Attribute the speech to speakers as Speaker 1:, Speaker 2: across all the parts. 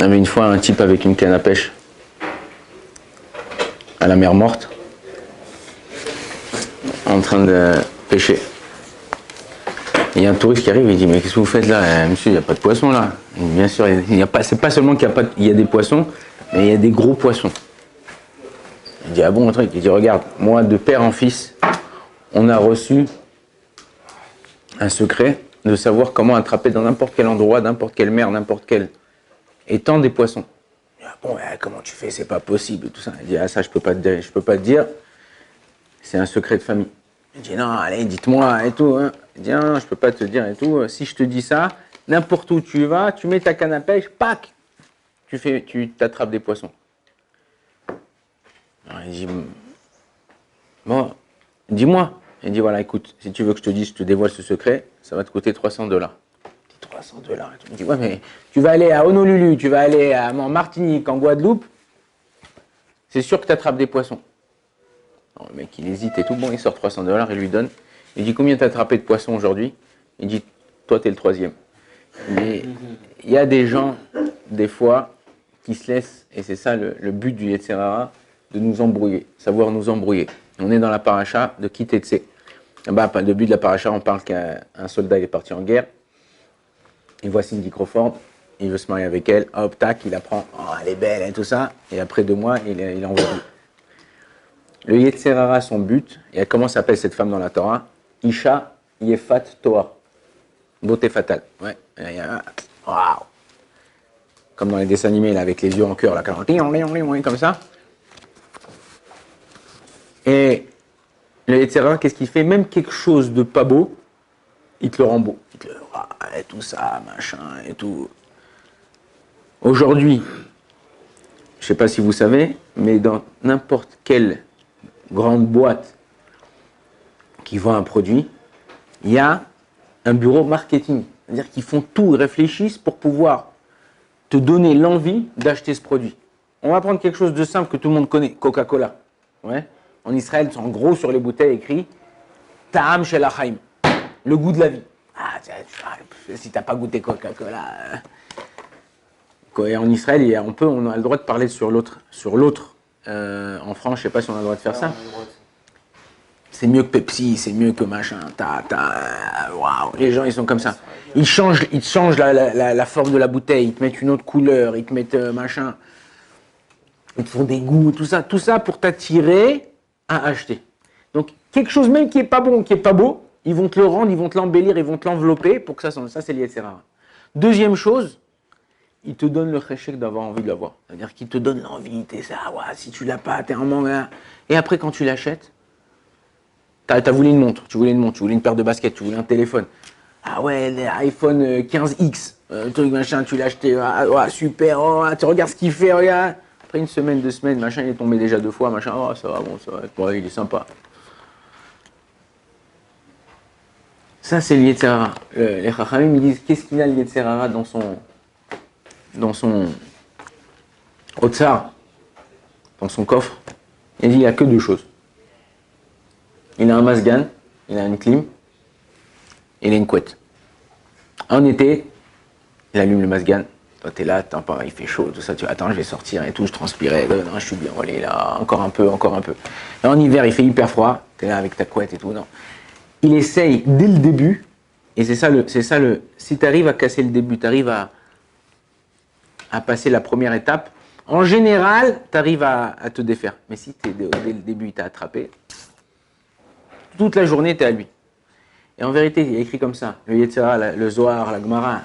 Speaker 1: avait une fois un type avec une canne à pêche à la mer morte, en train de pêcher. Il y a un touriste qui arrive et il dit mais qu'est-ce que vous faites là, monsieur, il n'y a pas de poisson là. Bien sûr, c'est pas seulement il y a des poissons, mais il y a des gros poissons. Il dit ah bon un truc, il dit regarde, moi de père en fils, on a reçu un secret de savoir comment attraper dans n'importe quel endroit, n'importe quelle mer, n'importe quel étang des poissons. Il dit, ah bon, comment tu fais, c'est pas possible, tout ça. Il dit ah ça je peux pas te dire, c'est un secret de famille. Il dit non, allez, dites-moi et tout. Hein. Il dit non, je peux pas te dire et tout. Si je te dis ça, n'importe où tu vas, tu mets ta canne à pêche, pac, tu t'attrapes des poissons. Alors il dit bon, dis-moi. Il dit voilà, écoute, si tu veux que je te dise, je te dévoile ce secret, ça va te coûter $300. $300. Il me dit ouais, mais tu vas aller à Honolulu, tu vas aller en Martinique, en Guadeloupe, c'est sûr que tu attrapes des poissons. Alors, le mec, il hésite et tout. Bon, il sort $300, il lui donne. Il dit combien t'as attrapé de poissons aujourd'hui? Il dit toi, t'es le troisième. Mais il y a des gens, des fois, qui se laissent, et c'est ça le but du Yetzer Hara, de nous embrouiller, savoir nous embrouiller. On est dans la paracha de Kitetsé. Le but de la paracha, on parle qu'un soldat est parti en guerre. Il voit Cindy Crawford, il veut se marier avec elle. Hop, tac, il apprend, oh, elle est belle et tout ça. Et après 2 mois, il envoie. Le Yetzer Hara, son but, et comment s'appelle cette femme dans la Torah? Isha Yefat Toa. Beauté fatale. Ouais. Waouh. Comme dans les dessins animés, là, avec les yeux en cœur, là, comme ça. Et le Yetzer Hara, qu'est-ce qu'il fait? Même quelque chose de pas beau, il te le rend beau. Il te le et tout ça, machin, et tout. Aujourd'hui, je ne sais pas si vous savez, mais dans n'importe quelle grande boîte qui vend un produit, il y a un bureau marketing. C'est-à-dire qu'ils font tout, ils réfléchissent pour pouvoir te donner l'envie d'acheter ce produit. On va prendre quelque chose de simple que tout le monde connaît, Coca-Cola. Ouais. En Israël, en gros sur les bouteilles écrit Ta'am shel hachaim, le goût de la vie. Ah, si t'as pas goûté Coca-Cola. En Israël, on a le droit de parler sur l'autre. En France, je sais pas si on a le droit de faire ça. C'est mieux que Pepsi, c'est mieux que machin. Waouh, les gens ils sont comme ça. Ils changent la forme de la bouteille, ils te mettent une autre couleur, ils te mettent machin. Ils te font des goûts, tout ça pour t'attirer à acheter. Donc quelque chose même qui est pas bon, qui est pas beau, ils vont te le rendre, ils vont te l'embellir, ils vont te l'envelopper pour que ça c'est le Yetzer Hara. Deuxième chose, ils te donnent le cheshek d'avoir envie de l'avoir. C'est-à-dire qu'ils te donnent l'envie, t'es ça, ouais, si tu l'as pas, t'es un manga. Et après quand tu l'achètes, t'as voulu une montre, tu voulais une paire de baskets, tu voulais un téléphone. Ah ouais, l'iPhone 15X, truc machin, tu l'as acheté, ouais, super, oh, tu regardes ce qu'il fait, regarde. Après 1 semaine, 2 semaines, machin, il est tombé déjà 2 fois, machin, oh ça va, bon, ça va, ouais, il est sympa. Ça, c'est le Yetzer Hara. Les Chachamim, ils disent, qu'est-ce qu'il a le Yetzer Hara dans son Otsar, dans son coffre? Il dit, il n'y a que 2 choses. Il a un masgan, il a une clim, il a une couette. En été, il allume le masgan. Toi, t'es là, il fait chaud, tout ça. Tu attends, je vais sortir et tout, je transpirais. Non, je suis bien, allez, là, encore un peu. Et en hiver, il fait hyper froid. T'es là avec ta couette et tout, non. Il essaye dès le début, et c'est ça le. Si tu arrives à casser le début, tu arrives à passer la première étape, en général, tu arrives à te défaire. Mais si dès le début, il t'a attrapé, toute la journée, tu es à lui. Et en vérité, il y a écrit comme ça, le Yetzer Hara, le Zohar, la Gemara,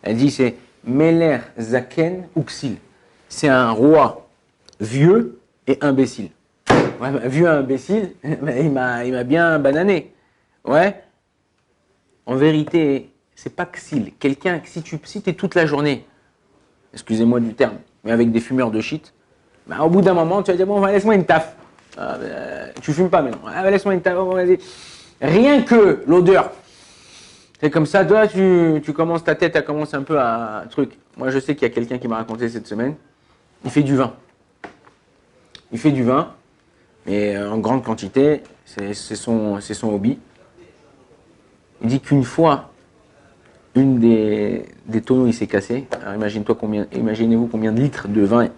Speaker 1: elle dit c'est Meler Zaken Uksil. C'est un roi vieux et imbécile. Ouais, vieux et imbécile, il m'a bien banané. Ouais. En vérité, c'est pas Ksil. Quelqu'un, si tu es toute la journée, excusez-moi du terme, mais avec des fumeurs de shit, bah, au bout d'un moment, tu vas dire, bon, laisse-moi une taf. Tu fumes pas maintenant. Laisse-moi une taf. Vas-y. Rien que l'odeur. C'est comme ça, toi, tu commences, ta tête, elle commence un peu à un truc. Moi, je sais qu'il y a quelqu'un qui m'a raconté cette semaine, il fait du vin. Mais en grande quantité, c'est son hobby. Il dit qu'une fois, des tonneaux, il s'est cassé. Alors imaginez-vous combien de litres de vin.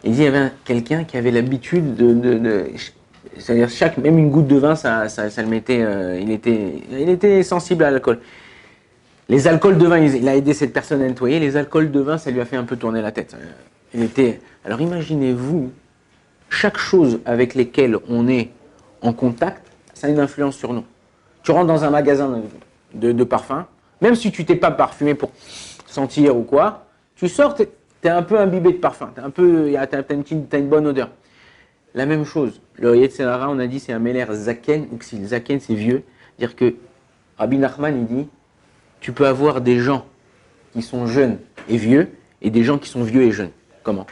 Speaker 1: Il dit, il y avait quelqu'un qui avait l'habitude c'est-à-dire même une goutte de vin, ça le mettait, il était sensible à l'alcool. Les alcools de vin, il a aidé cette personne à nettoyer. Les alcools de vin, ça lui a fait un peu tourner la tête. Alors imaginez-vous, chaque chose avec lesquelles on est en contact, ça a une influence sur nous. Tu rentres dans un magasin de parfums, même si tu t'es pas parfumé pour sentir ou quoi, tu sors, tu es un peu imbibé de parfum, t'as une bonne odeur. La même chose, le Yetzer Hara, on a dit, c'est un méler zaken ou ksil. Zaken, c'est vieux. C'est-à-dire que Rabbi Nachman, il dit, tu peux avoir des gens qui sont jeunes et vieux, et des gens qui sont vieux et jeunes. Comment?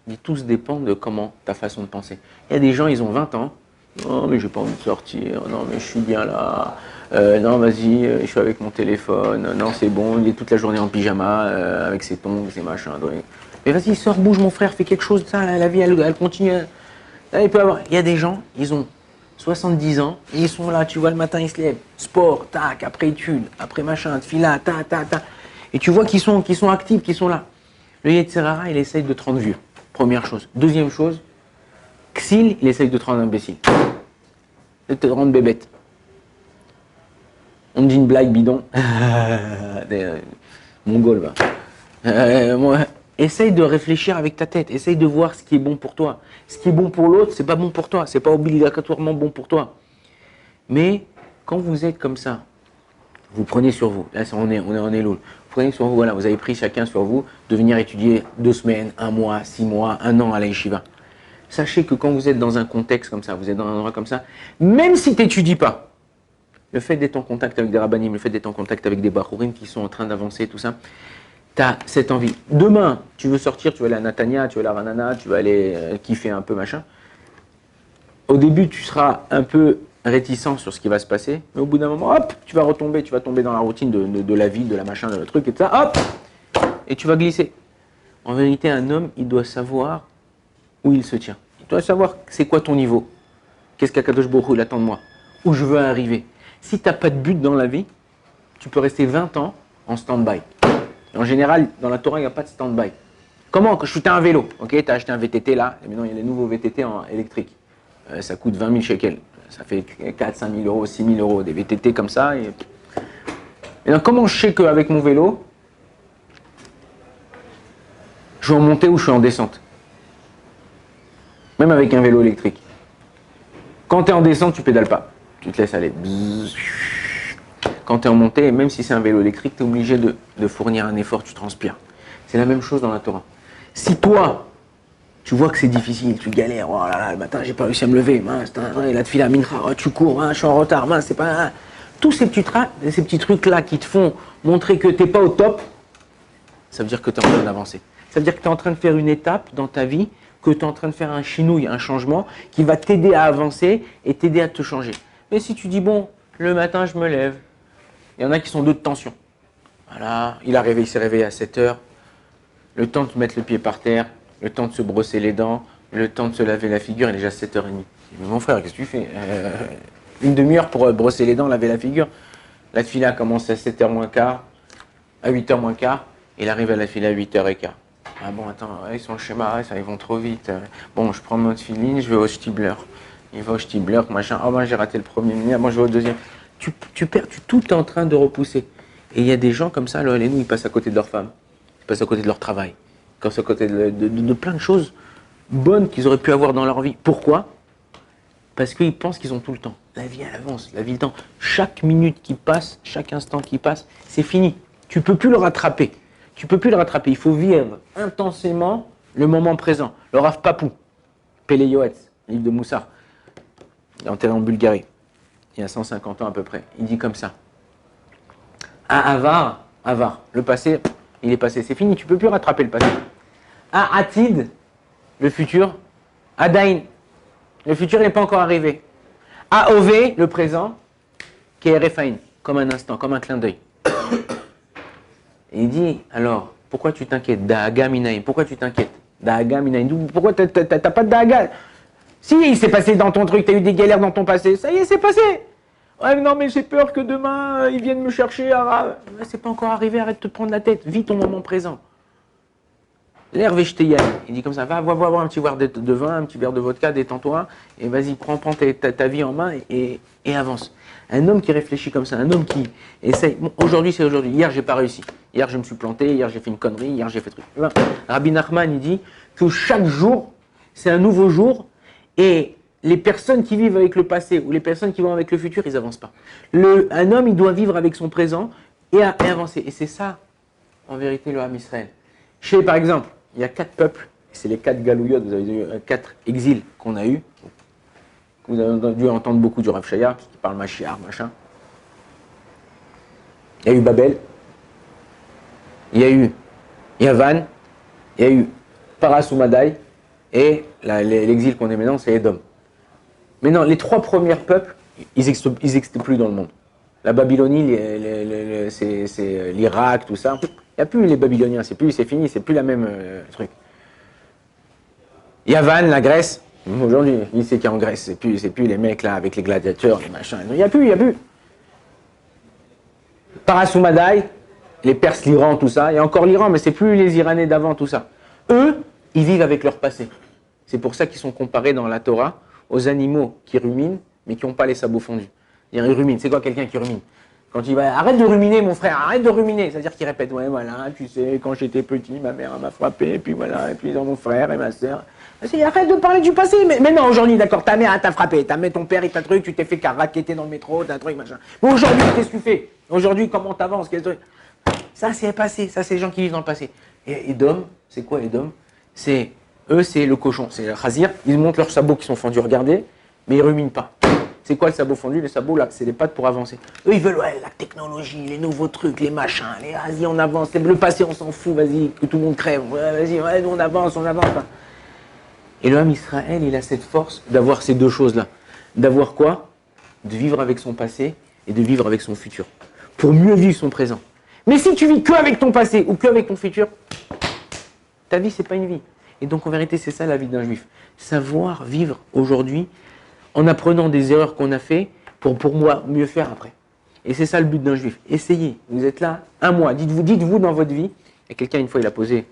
Speaker 1: Il dit, tout dépend de comment ta façon de penser. Il y a des gens, ils ont 20 ans, non mais j'ai pas envie de sortir, non mais je suis bien là, non vas-y, je suis avec mon téléphone, non c'est bon, il est toute la journée en pyjama, avec ses tongs, ses machins. Mais vas-y, sors, bouge mon frère, fais quelque chose de ça, la vie elle continue. Là, il y a des gens, ils ont 70 ans, et ils sont là, tu vois, le matin, ils se lèvent, sport, tac, après études, après machin, fila, ta. Et tu vois qu'ils sont actifs, qu'ils sont là. Le Yetzer Hara, il essaye de te rendre vieux, première chose. Deuxième chose, Ksil, il essaye de te rendre imbécile, de te rendre bébête. On me dit une blague bidon, mongol, va. Essaye de réfléchir avec ta tête, essaye de voir ce qui est bon pour toi. Ce qui est bon pour l'autre, c'est pas bon pour toi, c'est pas obligatoirement bon pour toi. Mais quand vous êtes comme ça, vous prenez sur vous, là on est en Elul, vous prenez sur vous, voilà, vous avez pris chacun sur vous de venir étudier 2 semaines, 1 mois, 6 mois, 1 an à la yeshiva. Sachez que quand vous êtes dans un contexte comme ça, vous êtes dans un endroit comme ça, même si tu n'étudies pas, le fait d'être en contact avec des rabbanim, le fait d'être en contact avec des bachurim qui sont en train d'avancer, tout ça, tu as cette envie. Demain, tu veux sortir, tu vas aller à Natania, tu vas aller à Ranana, tu vas aller kiffer un peu, machin. Au début, tu seras un peu réticent sur ce qui va se passer, mais au bout d'un moment, hop, tu vas tomber dans la routine de la vie, de la machin, de le truc, et tout ça, hop, et tu vas glisser. En vérité, un homme, il doit savoir où il se tient. Il doit savoir c'est quoi ton niveau. Qu'est-ce qu'Akadosh Baruch Hu il attend de moi? Où je veux arriver. Si tu n'as pas de but dans la vie, tu peux rester 20 ans en stand-by. En général, dans la Torah, il n'y a pas de stand-by. Comment? Quand tu as un vélo, ok, tu as acheté un VTT là, et maintenant il y a les nouveaux VTT en électrique. Ça coûte 20 000 shekels. Ça fait 4 5 000 euros, 6 000 euros, des VTT comme ça. Et donc, comment je sais qu'avec mon vélo, je suis en montée ou je suis en descente? Même avec un vélo électrique. Quand tu es en descente, tu pédales pas. Tu te laisses aller. Quand tu es en montée, même si c'est un vélo électrique, tu es obligé de fournir un effort, tu transpires. C'est la même chose dans la Torah. Si toi, tu vois que c'est difficile, tu galères, oh là là, le matin, j'ai pas réussi à me lever, mince, et la tefila mincha, oh, tu cours, je suis en retard, mince, c'est pas... Tous ces petits trucs-là qui te font montrer que tu n'es pas au top, ça veut dire que tu es en train d'avancer. Ça veut dire que tu es en train de faire une étape dans ta vie, que tu es en train de faire un chinouille, un changement qui va t'aider à avancer et t'aider à te changer. Mais si tu dis, bon, le matin, je me lève, il y en a qui sont deux de tension. Voilà, il s'est réveillé à 7 heures, le temps de mettre le pied par terre, le temps de se brosser les dents, le temps de se laver la figure, il est déjà 7h30. Mais mon frère, qu'est-ce que tu fais? Une demi-heure pour brosser les dents, laver la figure. La fila commence à 7h moins quart, à 8h moins quart, et il arrive à la fila à 8h15. Ah bon, attends, ils sont le schéma, ça, ils vont trop vite. Bon, je prends notre filine, je vais au Stibler. Il va au Stibler, machin. Oh, moi j'ai raté le premier minute, moi je vais au deuxième. Tu perds, tout est en train de repousser. Et il y a des gens comme ça, alors, ils passent à côté de leur femme, ils passent à côté de leur travail, ils passent à côté de plein de choses bonnes qu'ils auraient pu avoir dans leur vie. Pourquoi? Parce qu'ils pensent qu'ils ont tout le temps. La vie, elle avance, la vie, le temps. Chaque minute qui passe, chaque instant qui passe, c'est fini. Tu ne peux plus le rattraper. Tu ne peux plus le rattraper. Il faut vivre intensément le moment présent. Le Rav Papou, Pele Yoetz, livre de Moussard, il est enterré en Bulgarie, il y a 150 ans à peu près. Il dit comme ça. À Avar, le passé, il est passé, c'est fini, tu ne peux plus rattraper le passé. À Atid, le futur, Adain, le futur n'est pas encore arrivé. À Ové, le présent, qui est Refaïn, comme un instant, comme un clin d'œil. Et il dit, alors, pourquoi tu t'inquiètes? Da'aga minaïm, pourquoi tu t'inquiètes? Da'aga minaïm, pourquoi t'as pas de da'aga? Si, il s'est passé dans ton truc, tu as eu des galères dans ton passé, ça y est, c'est passé. Ouais, mais non, mais j'ai peur que demain, ils viennent me chercher. Ouais, c'est pas encore arrivé, arrête de te prendre la tête. Vis ton moment présent. L'herbe vegetarienne, il dit comme ça, va boire un petit verre de vin, un petit verre de vodka, détends-toi, et vas-y, prends ta vie en main et avance. Un homme qui réfléchit comme ça, un homme qui essaye, bon, aujourd'hui c'est aujourd'hui, hier j'ai pas réussi, hier je me suis planté, hier j'ai fait une connerie, hier j'ai fait truc. Rabbi Nachman, il dit que chaque jour, c'est un nouveau jour, et les personnes qui vivent avec le passé ou les personnes qui vont avec le futur, ils n'avancent pas. Un homme, il doit vivre avec son présent et avancer. Et c'est ça, en vérité, le Ham Israël. Chez, par exemple, il y a 4 peuples, c'est les 4 galouillotes, vous avez eu 4 exils qu'on a eus. Vous avez dû entendre beaucoup du Rav Shaya, qui parle Mashiach, machin. Il y a eu Babel, il y a eu Yavan, il y a eu Parasoumadai, et l'exil qu'on est maintenant, c'est Edom. Maintenant, les 3 premiers peuples, ils n'existent plus dans le monde. La Babylonie, c'est l'Irak, tout ça. Il n'y a plus les Babyloniens, c'est fini, c'est plus la même truc. Yavan, la Grèce, aujourd'hui, il sait qu'il y a en Grèce, c'est plus les mecs là avec les gladiateurs, les machins. Il n'y a plus. Parasoumadai, les Perses, l'Iran, tout ça. Il y a encore l'Iran, mais c'est plus les Iranais d'avant, tout ça. Eux, ils vivent avec leur passé. C'est pour ça qu'ils sont comparés dans la Torah aux animaux qui ruminent, mais qui n'ont pas les sabots fondus. Ils ruminent. C'est quoi quelqu'un qui rumine? Quand il va, arrête de ruminer, mon frère, arrête de ruminer. C'est-à-dire qu'il répète, ouais, voilà, tu sais, quand j'étais petit, ma mère m'a frappé, et puis voilà, et puis mon frère et ma soeur. Arrête de parler du passé. Mais non, aujourd'hui, d'accord, ta mère t'a frappé, ton père, il t'a truc, tu t'es fait raqueter dans le métro, t'as un truc, machin. Mais aujourd'hui, qu'est-ce que tu fais? Aujourd'hui, comment t'avances? Ça, c'est passé. Ça, c'est les gens qui vivent dans le passé. Et Edom, c'est quoi Edom? Eux, c'est le cochon, c'est le chazir. Ils montent leurs sabots qui sont fendus, regardez, mais ils ruminent pas. C'est quoi le sabot fondu? Les sabots, là, c'est les pattes pour avancer. Eux, ils veulent, ouais, la technologie, les nouveaux trucs, les machins, vas-y, on avance. Le passé, on s'en fout, vas-y, que tout le monde crève. Ouais, vas-y, ouais, on avance. Et le Ham Israël, il a cette force d'avoir ces deux choses-là. D'avoir quoi? De vivre avec son passé et de vivre avec son futur. Pour mieux vivre son présent. Mais si tu vis que avec ton passé ou que avec ton futur, ta vie, c'est pas une vie. Et donc, en vérité, c'est ça la vie d'un juif. Savoir vivre aujourd'hui en apprenant des erreurs qu'on a fait pour moi mieux faire après. Et c'est ça le but d'un juif. Essayez. Vous êtes là, un mois. Dites-vous dans votre vie. Et quelqu'un, une fois, il a posé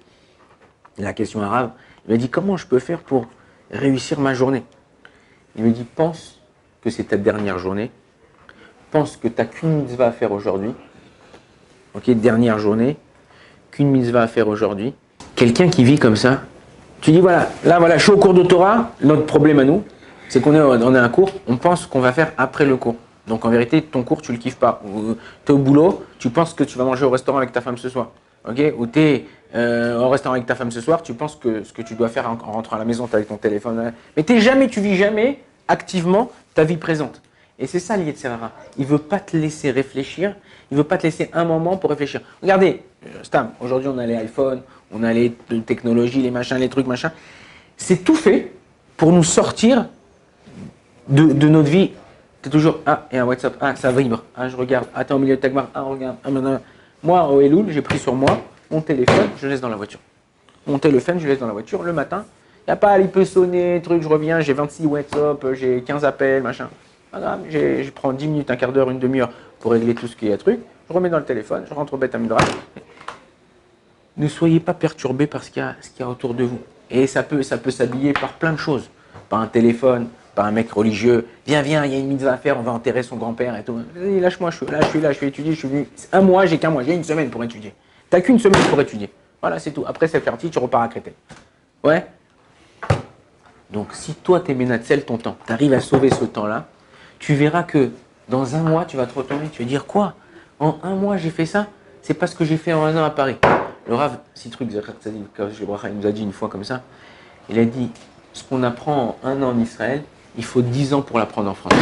Speaker 1: la question arabe. Il m'a dit, comment je peux faire pour réussir ma journée? Il me dit, pense que c'est ta dernière journée. Pense que tu n'as qu'une mitzvah à faire aujourd'hui. Ok, dernière journée. Qu'une mitzvah à faire aujourd'hui. Quelqu'un qui vit comme ça, tu dis, voilà, là, voilà, je suis au cours de Torah. Notre problème à nous, c'est qu'on est à un cours, on pense qu'on va faire après le cours. Donc en vérité, ton cours, tu le kiffes pas. Tu es au boulot, tu penses que tu vas manger au restaurant avec ta femme ce soir. Okay? Ou tu es au restaurant avec ta femme ce soir, tu penses que ce que tu dois faire en rentrant à la maison, tu es avec ton téléphone. Mais tu vis jamais activement ta vie présente. Et c'est ça le Yetzer Hara. Il ne veut pas te laisser réfléchir, il ne veut pas te laisser un moment pour réfléchir. Regardez, Stam, aujourd'hui on a les iPhones, on a les technologies, les machins, les trucs, machin. C'est tout fait pour nous sortir de notre vie. Tu es toujours, il y a un WhatsApp, ça vibre, je regarde, t'es au milieu de ta gmar, regarde, Moi, au Elul, j'ai pris sur moi mon téléphone, je le laisse dans la voiture. Mon téléphone, je le laisse dans la voiture le matin. Il n'y a pas, il peut sonner, truc, je reviens, j'ai 26 WhatsApp, j'ai 15 appels, machin. Pas grave, je prends 10 minutes, un quart d'heure, une demi-heure pour régler tout ce qui est truc. Je remets dans le téléphone, je rentre au Beth Amidrash. Ne soyez pas perturbés par ce qu'il y a autour de vous. Et ça peut s'habiller par plein de choses. Par un téléphone, par un mec religieux. Viens, il y a une mitzvah à faire, on va enterrer son grand-père et tout. Lâche-moi, je suis là, je vais étudier, je suis venu. Un mois, j'ai qu'un mois, j'ai une semaine pour étudier. T'as qu'une semaine pour étudier. Voilà, c'est tout. Après, c'est parti, tu repars à Créteil. Ouais. Donc, si toi, t'es ménatzel ton temps, t'arrives à sauver ce temps-là, tu verras que dans un mois, tu vas te retourner, tu vas dire quoi? En un mois, j'ai fait ça? C'est pas ce que j'ai fait en un an à Paris. Le Rav Sitruk Zachar Tzadik, il nous a dit une fois comme ça, il a dit, ce qu'on apprend en un an en Israël, il faut 10 ans pour l'apprendre en France.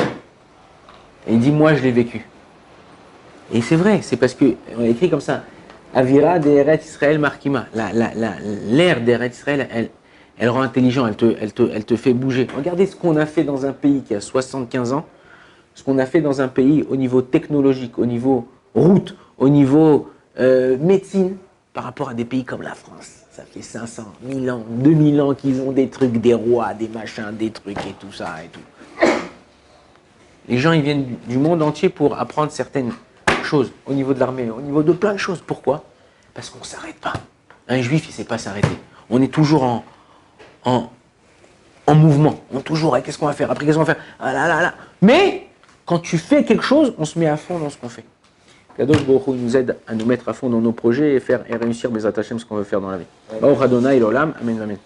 Speaker 1: Et il dit, moi, je l'ai vécu. Et c'est vrai, c'est parce qu'on a écrit comme ça, Avira d'Eretz Israël Markima. L'ère d'Eretz Israël, elle rend intelligent, elle te fait bouger. Regardez ce qu'on a fait dans un pays qui a 75 ans, ce qu'on a fait dans un pays au niveau technologique, au niveau route, au niveau médecine, par rapport à des pays comme la France. Ça fait 500, 1000 ans, 2000 ans qu'ils ont des trucs, des rois, des machins, des trucs et tout ça et tout. Les gens, ils viennent du monde entier pour apprendre certaines choses au niveau de l'armée, au niveau de plein de choses. Pourquoi? Parce qu'on ne s'arrête pas. Un juif, il ne sait pas s'arrêter. On est toujours en mouvement. On est toujours, qu'est-ce qu'on va faire? Après, qu'est-ce qu'on va faire? Ah là là là. Mais, quand tu fais quelque chose, on se met à fond dans ce qu'on fait. Kadosh Baruch Hu nous aide à nous mettre à fond dans nos projets et réussir mes attachements, ce qu'on veut faire dans la vie. Baruch Adonai l'olam, amen, amen.